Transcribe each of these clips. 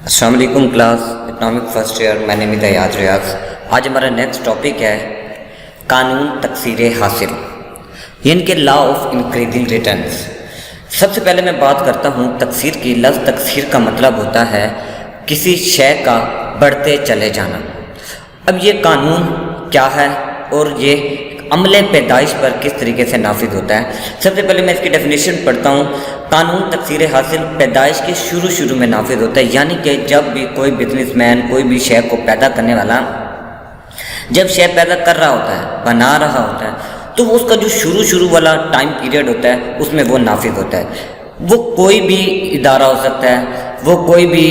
السلام علیکم class economic first year, میں نے ایاز ریاض۔ آج ہمارا نیکسٹ ٹاپک ہے قانون تکثیر حاصل، یعنی کہ لا آف انکریزنگ ریٹرنز۔ سب سے پہلے میں بات کرتا ہوں تکثیر کی۔ لفظ تکثیر کا مطلب ہوتا ہے کسی شے کا بڑھتے چلے جانا۔ اب یہ قانون کیا ہے اور یہ عمل پیدائش پر کس طریقے سے نافذ ہوتا ہے؟ سب سے پہلے میں اس کی ڈیفینیشن پڑھتا ہوں۔ قانون تکثیر حاصل پیدائش کے شروع میں نافذ ہوتا ہے، یعنی کہ جب بھی کوئی بزنس مین کوئی بھی شے کو پیدا کرنے والا جب شے پیدا کر رہا ہوتا ہے، بنا رہا ہوتا ہے، تو وہ اس کا جو شروع والا ٹائم پیریڈ ہوتا ہے اس میں وہ نافذ ہوتا ہے۔ وہ کوئی بھی ادارہ ہو سکتا ہے، وہ کوئی بھی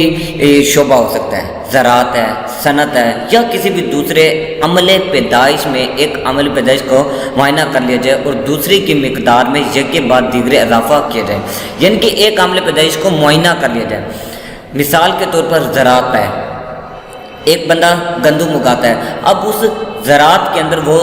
شعبہ ہو سکتا ہے، زراعت ہے، صنعت ہے، یا کسی بھی دوسرے عمل پیدائش میں ایک عمل پیدائش کو معائنہ کر لیا جائے اور دوسری کی مقدار میں یکے بعد دیگرے اضافہ کیا جائے، یعنی کہ ایک عمل پیدائش کو معائنہ کر لیا جائے۔ مثال کے طور پر زراعت ہے، ایک بندہ گندم اگاتا ہے، اب اس زراعت کے اندر وہ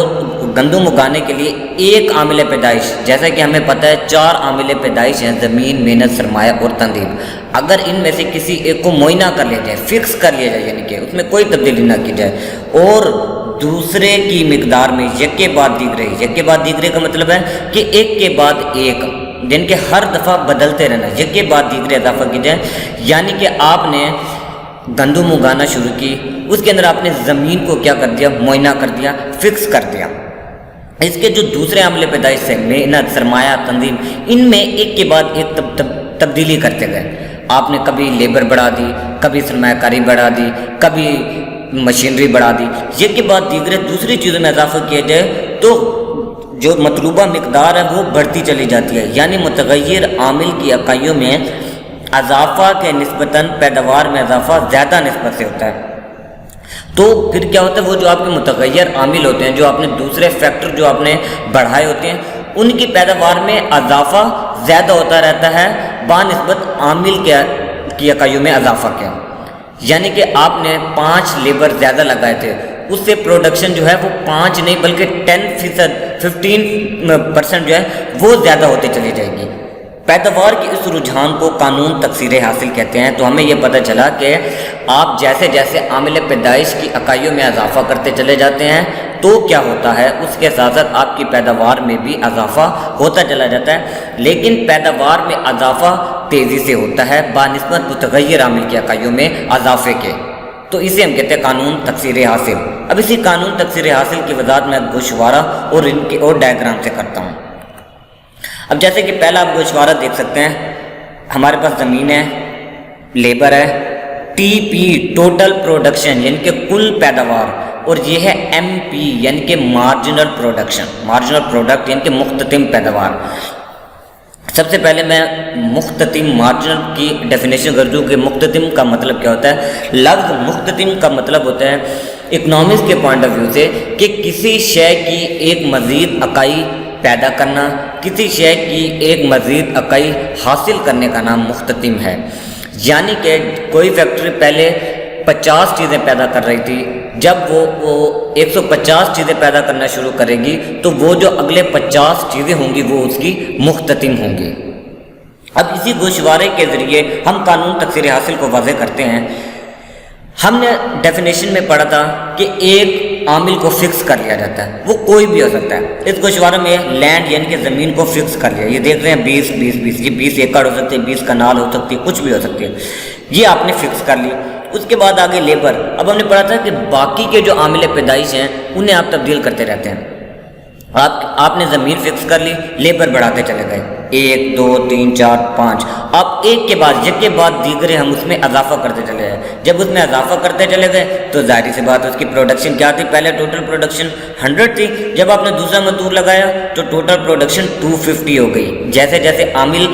گندم اگانے کے لیے ایک عامل پیدائش، جیسا کہ ہمیں پتہ ہے 4 عامل پیدائش ہیں: زمین، محنت، سرمایہ اور تنظیم۔ اگر ان میں سے کسی ایک کو معائنہ کر لیا جائے، فکس کر لیا جائے، یعنی کہ اس میں کوئی تبدیلی نہ کی جائے، اور دوسرے کی مقدار میں یکے بعد دیگرے کا مطلب ہے کہ ایک کے بعد ایک، جن کے ہر دفعہ بدلتے رہنا، یکے بعد دیگرے اضافہ کی جائے، یعنی کہ آپ نے گندم اگانا شروع کی، اس کے اندر آپ نے زمین کو کیا کر دیا؟ معائنہ کر دیا، فکس کر دیا۔ اس کے جو دوسرے عمل پیدائش سے محنت، سرمایہ، تنظیم، ان میں ایک کے بعد ایک تبدیلی کرتے گئے۔ آپ نے کبھی لیبر بڑھا دی، کبھی سرمایہ کاری بڑھا دی، کبھی مشینری بڑھا دی، ایک کے بعد دیگرے دوسری چیزوں میں اضافہ کیا جائے تو جو مطلوبہ مقدار ہے وہ بڑھتی چلی جاتی ہے، یعنی متغیر عامل کی اکائیوں میں اضافہ کے نسبتاً پیداوار میں اضافہ زیادہ نسبت سے ہوتا ہے۔ تو پھر کیا ہوتا ہے؟ وہ جو آپ کے متغیر عامل ہوتے ہیں، جو آپ نے دوسرے فیکٹر جو آپ نے بڑھائے ہوتے ہیں، ان کی پیداوار میں اضافہ زیادہ ہوتا رہتا ہے بنسبت عامل کی اکائیوں میں اضافہ کیا۔ یعنی کہ آپ نے 5 لیبر زیادہ لگائے تھے، اس سے پروڈکشن جو ہے وہ 5 نہیں بلکہ 15% جو ہے وہ زیادہ ہوتی چلی جائے گی۔ پیداوار کی اس رجحان کو قانون تکثیر حاصل کہتے ہیں۔ تو ہمیں یہ پتہ چلا کہ آپ جیسے جیسے عامل پیدائش کی اکائیوں میں اضافہ کرتے چلے جاتے ہیں تو کیا ہوتا ہے؟ اس کے ساتھ ساتھ آپ کی پیداوار میں بھی اضافہ ہوتا چلا جاتا ہے، لیکن پیداوار میں اضافہ تیزی سے ہوتا ہے بنسبت متغیر عامل کی اکائیوں میں اضافے کے۔ تو اسے ہم کہتے ہیں قانون تکثیر حاصل۔ اب اسی قانون تکثیر حاصل کی وضاحت میں گوشوارہ اور ان کے اور ڈائیگرام سے کرتا ہوں۔ اب جیسے کہ پہلا آپ گوشوارہ دیکھ سکتے ہیں، ہمارے پاس زمین ہے، لیبر ہے، ٹی پی ٹوٹل پروڈکشن یعنی کہ کل پیداوار، اور یہ ہے ایم پی یعنی کہ مارجنل پروڈکٹ یعنی کہ مختتم پیداوار۔ سب سے پہلے میں مختتم مارجنل کی ڈیفینیشن کر دوں کہ مختتم کا مطلب کیا ہوتا ہے۔ لفظ مختتم کا مطلب ہوتا ہے اکنامکس کے پوائنٹ آف ویو سے کہ کسی شے کی ایک مزید اکائی پیدا کرنا، کسی شے کی ایک مزید اکائی حاصل کرنے کا نام مختتم ہے۔ یعنی کہ کوئی فیکٹری پہلے 50 چیزیں پیدا کر رہی تھی، جب وہ 150 چیزیں پیدا کرنا شروع کرے گی تو وہ جو اگلے 50 چیزیں ہوں گی وہ اس کی مختتم ہوں گی۔ اب اسی گوشوارے کے ذریعے ہم قانون تکثیر حاصل کو واضح کرتے ہیں۔ ہم نے ڈیفینیشن میں پڑھا تھا کہ ایک عامل کو فکس کر لیا جاتا ہے، وہ کوئی بھی ہو سکتا ہے۔ اس گوشوارے میں لینڈ یعنی کہ زمین کو فکس کر لیا، یہ دیکھ رہے ہیں 20 یہ 20 ایکڑ ہو سکتے ہیں، 20 کنال ہو سکتی ہے، کچھ بھی ہو سکتی ہے، یہ آپ نے فکس کر لی۔ اس کے بعد آگے لیبر۔ اب ہم نے پڑھا تھا کہ باقی کے جو عامل پیدائش ہیں انہیں آپ تبدیل کرتے رہتے ہیں۔ آپ نے زمین فکس کر لی، لیبر بڑھاتے چلے گئے، 1 2 3 4 5، اب ایک کے بعد دیگرے ہم اس میں اضافہ کرتے چلے گئے۔ جب اس میں اضافہ کرتے چلے گئے تو ظاہر سی بات اس کی پروڈکشن کیا تھی؟ پہلے ٹوٹل پروڈکشن 100 تھی، جب آپ نے دوسرا مزدور لگایا تو ٹوٹل پروڈکشن 250 ہو گئی۔ جیسے جیسے عامل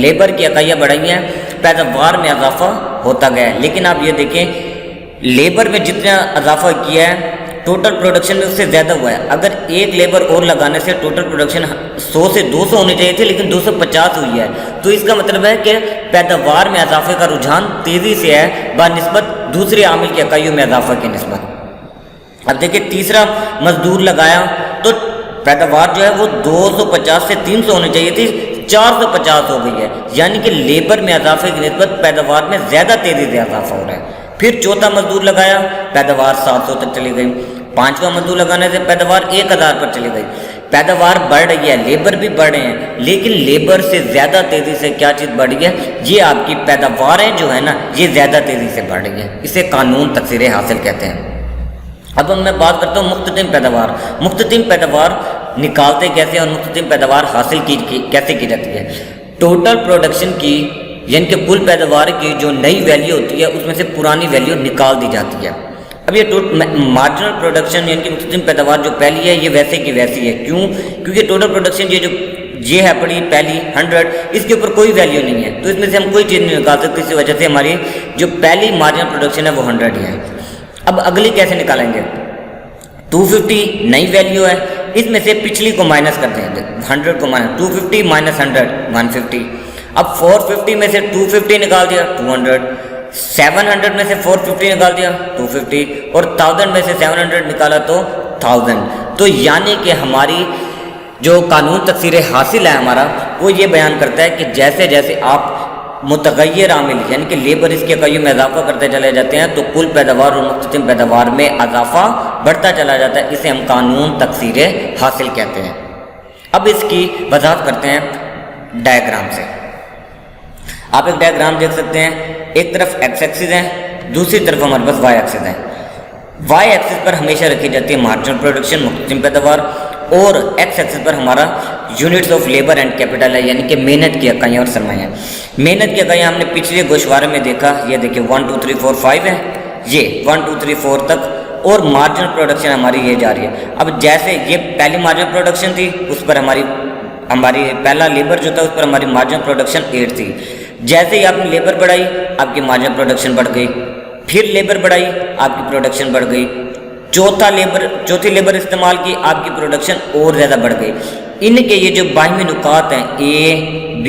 لیبر کی اکائیاں بڑھائی ہیں، پیداوار میں اضافہ ہوتا گیا ہے، لیکن آپ یہ دیکھیں لیبر میں جتنا اضافہ کیا ہے ٹوٹل پروڈکشن میں اس سے زیادہ ہوا ہے۔ اگر ایک لیبر اور لگانے سے ٹوٹل پروڈکشن 100 سے 200 ہونی چاہیے تھی، لیکن 250 ہوئی ہے، تو اس کا مطلب ہے کہ پیداوار میں اضافے کا رجحان تیزی سے ہے بنسبت دوسرے عامل کی اکائیوں میں اضافہ کی نسبت۔ اب دیکھیں تیسرا مزدور لگایا تو پیداوار جو ہے وہ 250 سے 300 ہونی چاہیے تھی، 450 ہو گئی ہے، یعنی کہ لیبر میں اضافے کی نسبت پیداوار میں زیادہ تیزی سے اضافہ ہو رہا ہے۔ پھر چوتھا مزدور لگایا، پیداوار 700 تک چلی گئی۔ پانچواں مزدور لگانے سے پیداوار 1000 پر چلی گئی۔ پیداوار بڑھ رہی ہے، لیبر بھی بڑھ رہے ہیں، لیکن لیبر سے زیادہ تیزی سے کیا چیز بڑھ رہی ہے؟ یہ آپ کی پیداواریں جو ہے نا یہ زیادہ تیزی سے بڑھ رہی ہیں، اسے قانون تکثیر حاصل کہتے ہیں۔ اب میں بات کرتا ہوں مختتم پیداوار۔ مختتم پیداوار نکالتے کیسے ہیں اور مختتم پیداوار حاصل کیسے کی جاتی ہے؟ ٹوٹل پروڈکشن کی یعنی کہ کل پیداوار کی جو نئی ویلیو ہوتی ہے اس میں سے پرانی ویلیو نکال دی جاتی ہے۔ اب یہ مارجنل پروڈکشن یعنی کہ مختتم پیداوار جو پہلی ہے یہ ویسے کی ویسی ہے، کیوں؟ کیونکہ ٹوٹل پروڈکشن یہ ہے پڑی پہلی 100، اس کے اوپر کوئی ویلیو نہیں ہے، تو اس میں سے ہم کوئی چیز نہیں نکال سکتے، اسی وجہ سے ہماری جو پہلی مارجنل پروڈکشن ہے وہ 100 ہی ہے۔ اب اگلی کیسے نکالیں گے؟ 250 نئی ویلیو ہے، اس میں سے پچھلی کو مائنس کر دیں، 100 کو مائنس 250 مائنس 100 150۔ اب 450 میں سے 250 نکال دیا 200، 700 میں سے 450 نکال دیا 250، اور 1000 میں سے 700 نکالا تو 1000۔ تو یعنی کہ ہماری جو قانون تکثیر حاصل ہے ہمارا وہ یہ بیان کرتا ہے کہ جیسے جیسے آپ متغیر عامل یعنی کہ لیبر اس کے اکائیوں میں اضافہ کرتے چلے جاتے ہیں تو کل پیداوار اور مختتم پیداوار میں اضافہ بڑھتا چلا جاتا ہے، اسے ہم قانون تکثیر حاصل کہتے ہیں۔ اب اس کی وضاحت کرتے ہیں ڈائیگرام سے۔ آپ ایک ڈائیگرام دیکھ سکتے ہیں، ایک طرف ایکس ایکسس ہے، دوسری طرف ہمارے پاس وائی ایکسس ہے۔ وائی ایکسس پر ہمیشہ رکھی جاتی ہے مارجنل پروڈکشن مختتم پیداوار، اور ایکس ایکسس پر ہمارا units of labour and capital ہے، یعنی کہ محنت کی اکائیاں اور سرمایہ۔ محنت کی اکائیاں ہم نے پچھلے گوشوارے میں دیکھا، یہ دیکھیں 1 2 3 4 5 ہے، یہ 1 2 3 4 تک، اور مارجنل پروڈکشن ہماری یہ جا رہی ہے۔ اب جیسے یہ پہلی مارجنل پروڈکشن تھی اس پر ہماری پہلا لیبر جو تھا اس پر ہماری مارجنل پروڈکشن 8 تھی، جیسے ہی آپ نے لیبر بڑھائی آپ کی مارجنل پروڈکشن بڑھ گئی، پھر لیبر بڑھائی آپ کی پروڈکشن بڑھ گئی، چوتھی لیبر استعمال کی آپ کی پروڈکشن اور زیادہ بڑھ گئی۔ ان کے یہ جو باہمی نکات ہیں A B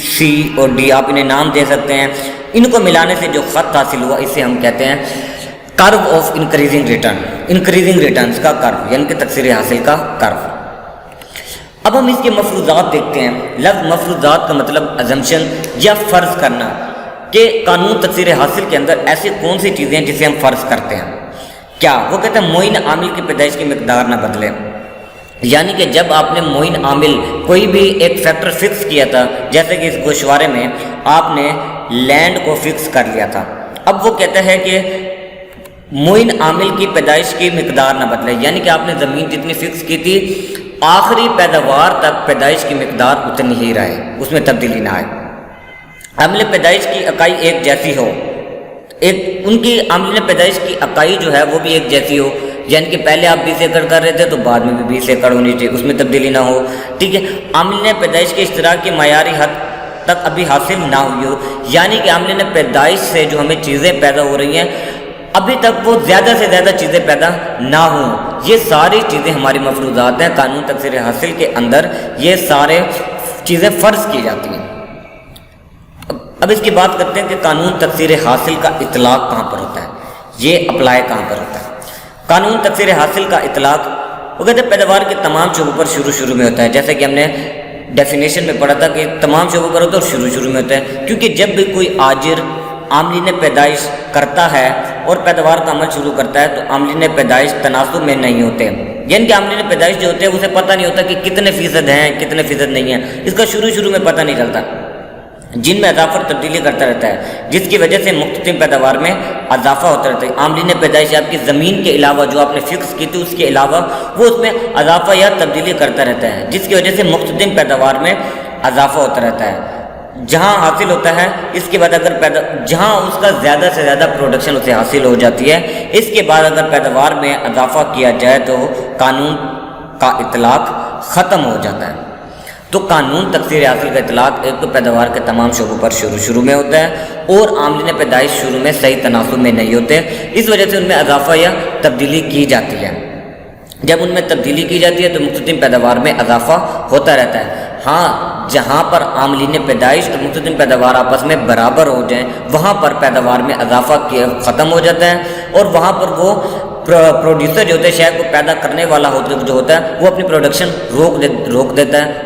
C اور D، آپ انہیں نام دے سکتے ہیں، ان کو ملانے سے جو خط حاصل ہوا اسے ہم کہتے ہیں curve of increasing return, increasing returns کا کرو یعنی کہ تکثیر حاصل کا کرو۔ اب ہم اس کے مفروضات دیکھتے ہیں۔ لفظ مفروضات کا مطلب ازمپشن یا فرض کرنا، کہ قانون تکثیر حاصل کے اندر ایسی کون سی چیزیں ہیں جسے ہم فرض کرتے ہیں۔ کیا وہ کہتے ہیں معین عامل کی پیدائش کی مقدار نہ بدلے، یعنی کہ جب آپ نے معین عامل کوئی بھی ایک فیکٹر فکس کیا تھا، جیسے کہ اس گوشوارے میں آپ نے لینڈ کو فکس کر لیا تھا، اب وہ کہتا ہے کہ معین عامل کی پیدائش کی مقدار نہ بدلے، یعنی کہ آپ نے زمین جتنی فکس کی تھی آخری پیداوار تک پیدائش کی مقدار اتنی ہی رہے، اس میں تبدیلی نہ آئے۔ عامل پیدائش کی اکائی ایک جیسی ہو، ان کی عامل پیدائش کی اکائی جو ہے وہ بھی ایک جیسی ہو، یعنی کہ پہلے آپ 20 ایکڑ کر رہے تھے تو بعد میں بھی 20 ایکڑ ہونی چاہیے، اس میں تبدیلی نہ ہو، ٹھیک ہے۔ عامل پیدائش کے اشتراک کی معیاری حد تک ابھی حاصل نہ ہوئی ہو، یعنی کہ عامل پیدائش سے جو ہمیں چیزیں پیدا ہو رہی ہیں ابھی تک وہ زیادہ سے زیادہ چیزیں پیدا نہ ہوں۔ یہ ساری چیزیں ہماری مفروضات ہیں، قانون تکثیر حاصل کے اندر یہ سارے چیزیں فرض کی جاتی ہیں۔ اب اس کی بات کرتے ہیں کہ قانون تکثیر حاصل کا اطلاق کہاں پر ہوتا ہے، یہ اپلائی کہاں پر ہوتا ہے۔ قانون تکثیر حاصل کا اطلاق وہ کہتے ہیں پیداوار کے تمام شعبوں پر شروع میں ہوتا ہے، جیسے کہ ہم نے ڈیفینیشن میں پڑھا تھا کہ تمام شعبوں پر ہوتا ہے اور شروع میں ہوتا ہے، کیونکہ جب بھی کوئی آجر عاملین پیدائش کرتا ہے اور پیداوار کا عمل شروع کرتا ہے تو عاملین پیدائش تناسب میں نہیں ہوتے، یعنی کہ عاملین پیدائش جو ہوتے ہیں اسے پتہ نہیں ہوتا کہ کتنے فیصد ہیں کتنے فیصد نہیں ہیں، اس کا شروع میں پتہ نہیں چلتا، جن میں اضافہ اور تبدیلی کرتا رہتا ہے، جس کی وجہ سے مختتم پیداوار میں اضافہ ہوتا رہتا ہے۔ عاملین پیدائش آپ کی زمین کے علاوہ جو آپ نے فکس کی تھی اس کے علاوہ وہ اس میں اضافہ یا تبدیلی کرتا رہتا ہے، جس کی وجہ سے مختتم پیداوار میں اضافہ ہوتا رہتا ہے۔ جہاں حاصل ہوتا ہے اس کے بعد جہاں اس کا زیادہ سے زیادہ پروڈکشن اسے حاصل ہو جاتی ہے، اس کے بعد اگر پیداوار میں اضافہ کیا جائے تو قانون کا اطلاق ختم ہو جاتا ہے۔ تو قانون تکثیر حاصل کا اطلاق ایک تو پیداوار کے تمام شعبوں پر شروع میں ہوتا ہے، اور عاملین پیدائش شروع میں صحیح تناسب میں نہیں ہوتے، اس وجہ سے ان میں اضافہ یا تبدیلی کی جاتی ہے۔ جب ان میں تبدیلی کی جاتی ہے تو مختتم پیداوار میں اضافہ ہوتا رہتا ہے۔ ہاں، جہاں پر عاملین پیدائش اور مختتم پیداوار آپس میں برابر ہو جائیں وہاں پر پیداوار میں اضافہ ختم ہو جاتا ہے، اور وہاں پر وہ پروڈیوسر جو ہوتا ہے، شے کو پیدا کرنے والا جو ہوتا ہے وہ اپنی پروڈکشن روک دیتا ہے۔